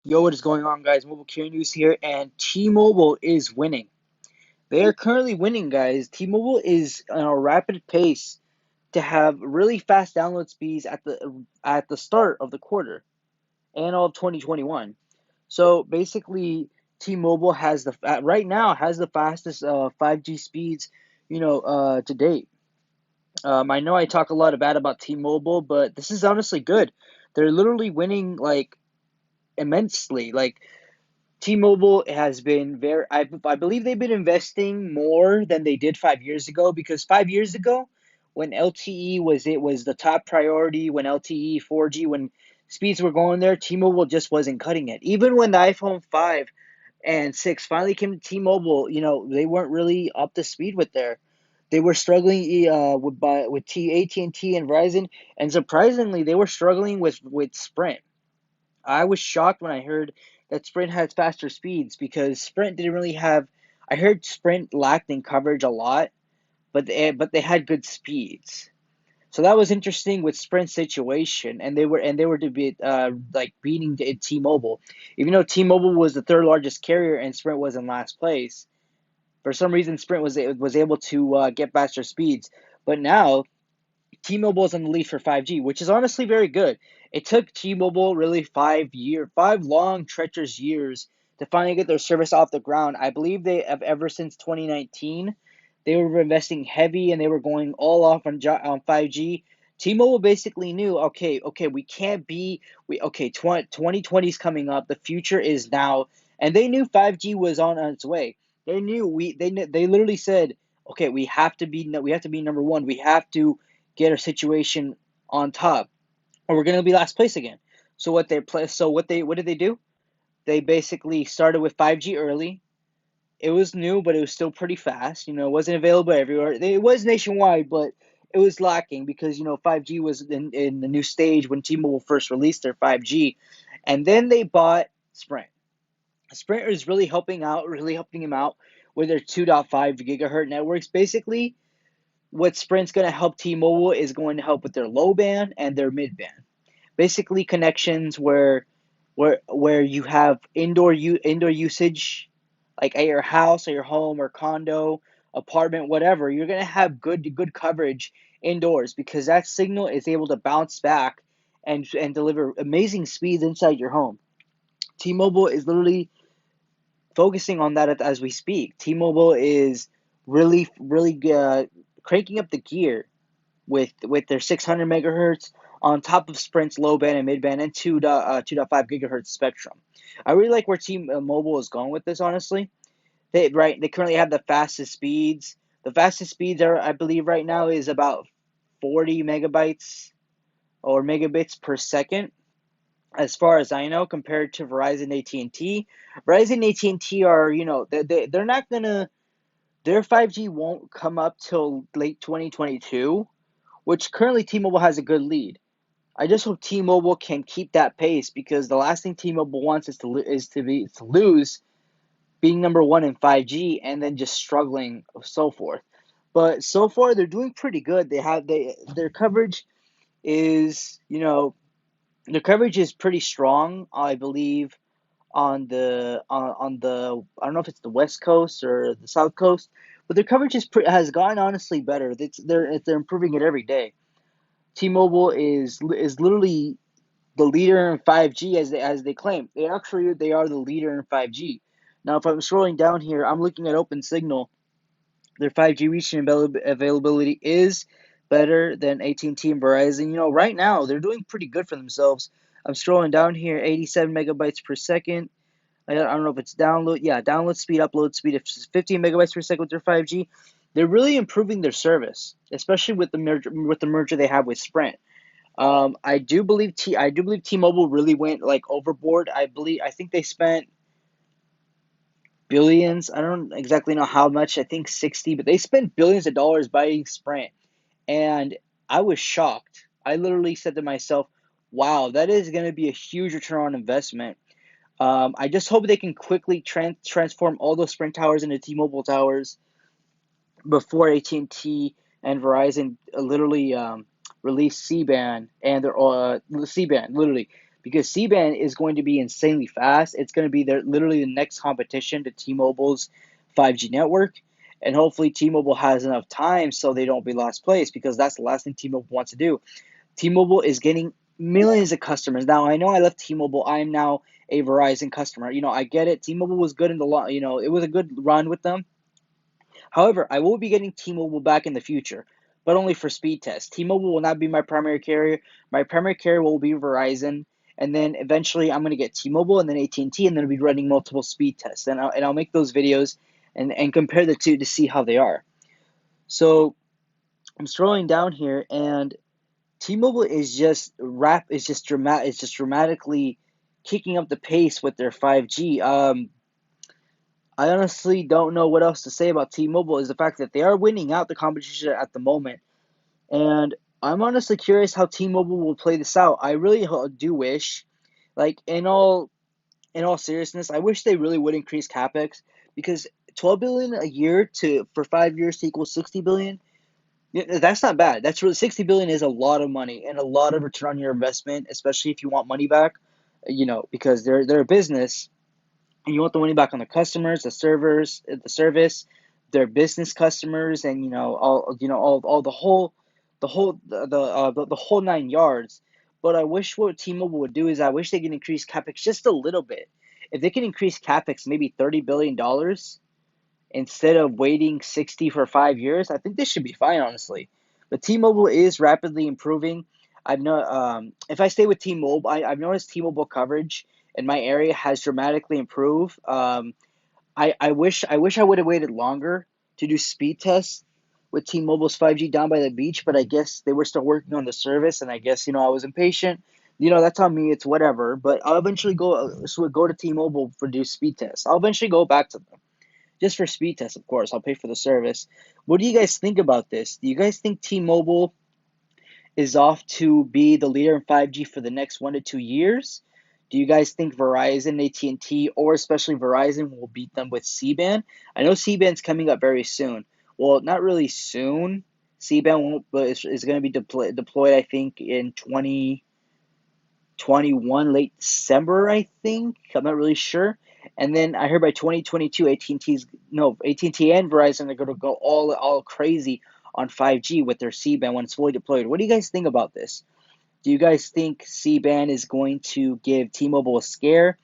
Yo, what is going on, guys? Mobile Carrier News here, and T-Mobile is winning. They are currently winning, guys. T-Mobile is on a rapid pace to have really fast download speeds at the start of the quarter and all of 2021. So basically, T-Mobile has the right now has the fastest 5G speeds, to date. I know I talk a lot of bad about T-Mobile, but this is honestly good. They're literally winning like immensely. Like T-Mobile has been I believe they've been investing more than they did 5 years ago because 5 years ago, when LTE was the top priority, when LTE 4G when speeds were going there, T-Mobile just wasn't cutting it. Even when the iPhone 5 and 6 finally came to T-Mobile, they weren't really up to speed with their. They were struggling with AT&T and Verizon, and surprisingly, they were struggling with Sprint. I was shocked when I heard that Sprint has faster speeds because Sprint didn't really have. I heard Sprint lacked in coverage a lot, but they had good speeds. So that was interesting with Sprint's situation, and they were to be like beating T-Mobile, even though T-Mobile was the third largest carrier and Sprint was in last place. For some reason, Sprint was able to get faster speeds, but now T-Mobile is on the lead for 5G, which is honestly very good. It took T-Mobile really 5 long, treacherous years to finally get their service off the ground. I believe they have ever since 2019, they were investing heavy and they were going all off on 5G. T-Mobile basically knew, okay, we can't be we okay, 2020 is coming up. The future is now, and they knew 5G was on its way. They knew they literally said, okay, we have to be number one. We have to get our situation on top, or we're going to be last place again. What did they do? They basically started with 5G early. It was new, but it was still pretty fast. It wasn't available everywhere. It was nationwide, but it was lacking because 5G was in the new stage when T-Mobile first released their 5G, and then they bought Sprint. Sprint is really helping him out with their 2.5 gigahertz networks. Basically, what Sprint's going to help T-Mobile is going to help with their low band and their mid band. Basically, connections where you have indoor usage, like at your house or your home or condo, apartment, whatever. You're going to have good coverage indoors because that signal is able to bounce back and deliver amazing speeds inside your home. T-Mobile is literally focusing on that as we speak. T-Mobile is really cranking up the gear with their 600 megahertz on top of Sprint's low band and mid band and 2.5 gigahertz spectrum. I really like where T-Mobile is going with this. Honestly, they currently have the fastest speeds. The fastest speeds are, I believe, right now is about 40 megabytes or megabits per second, as far as I know, compared to Verizon AT&T. Verizon AT&T are, they're not gonna their 5G won't come up till late 2022, which currently T-Mobile has a good lead. I just hope T-Mobile can keep that pace because the last thing T-Mobile wants is to lose being number one in 5G and then just struggling so forth. But so far they're doing pretty good. Their coverage is their coverage is pretty strong. I believe on the I don't know if it's the West Coast or the South Coast, but their coverage has gotten honestly better. They're improving it every day. T-Mobile is literally the leader in 5G as they claim. They are the leader in 5G. Now, if I'm scrolling down here, I'm looking at OpenSignal. Their 5G reach and availability is better than AT&T and Verizon. Right now they're doing pretty good for themselves. I'm scrolling down here, 87 megabytes per second. I don't know if it's download. Yeah, download speed, upload speed. If it's 15 megabytes per second with their 5G, they're really improving their service, especially with the merger they have with Sprint. I do believe T-Mobile really went like overboard. I think they spent billions. I don't exactly know how much. I think 60, but they spent billions of dollars buying Sprint, and I was shocked. I literally said to myself, "Wow, that is going to be a huge return on investment." I just hope they can quickly transform all those Sprint towers into T-Mobile towers before AT&T and Verizon literally release C-band and their C-band literally. because C-band is going to be insanely fast. It's going to be literally the next competition to T-Mobile's 5G network. And hopefully T-Mobile has enough time so they don't be last place, because that's the last thing T-Mobile wants to do. T-Mobile is getting millions of customers. Now, I know I left T-Mobile. I am now a Verizon customer. I get it. T-Mobile was good in the long, it was a good run with them. However, I will be getting T-Mobile back in the future, but only for speed tests. T-Mobile will not be my primary carrier. My primary carrier will be Verizon, and then eventually I'm going to get T-Mobile and then AT&T, and then I'll be running multiple speed tests. And I'll make those videos and compare the two to see how they are. So I'm scrolling down here, and T-Mobile is just dramatically kicking up the pace with their 5G. I honestly don't know what else to say about T-Mobile, is the fact that they are winning out the competition at the moment. And I'm honestly curious how T-Mobile will play this out. I really do wish, like in all seriousness, I wish they really would increase capex, because 12 billion a year for 5 years to equal 60 billion, yeah, that's not bad. That's really 60 billion is a lot of money and a lot of return on your investment, especially if you want money back, because they're a business, and you want the money back on the customers, the servers, the service, their business customers, and all the whole 9 yards. But I wish what T-Mobile would do is, I wish they can increase capex just a little bit. If they can increase capex maybe $30 billion instead of waiting 60 for 5 years, I think this should be fine, honestly. But T-Mobile is rapidly improving. If I stay with T-Mobile, I've noticed T-Mobile coverage in my area has dramatically improved. I wish I would have waited longer to do speed tests with T-Mobile's 5G down by the beach, but I guess they were still working on the service, and I guess I was impatient. That's on me. It's whatever. But I'll eventually go to T-Mobile for do speed tests. I'll eventually go back to them just for speed tests, of course. I'll pay for the service. What do you guys think about this? Do you guys think T-Mobile is off to be the leader in 5G for the next 1 to 2 years? Do you guys think Verizon, AT&T, or especially Verizon will beat them with C-band? I know C-band's coming up very soon. Well, not really soon. C-band won't, but is going to be deployed, I think, in 2021, late December, I think. I'm not really sure. And then I heard by 2022, AT&T and Verizon are going to go all crazy on 5G with their C-band when it's fully deployed. What do you guys think about this? Do you guys think C-band is going to give T-Mobile a scare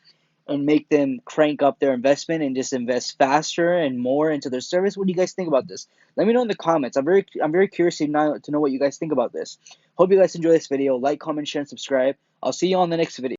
and make them crank up their investment and just invest faster and more into their service? What do you guys think about this? Let me know in the comments. I'm very curious to know what you guys think about this. Hope you guys enjoy this video. Like, comment, share, and subscribe. I'll see you on the next video.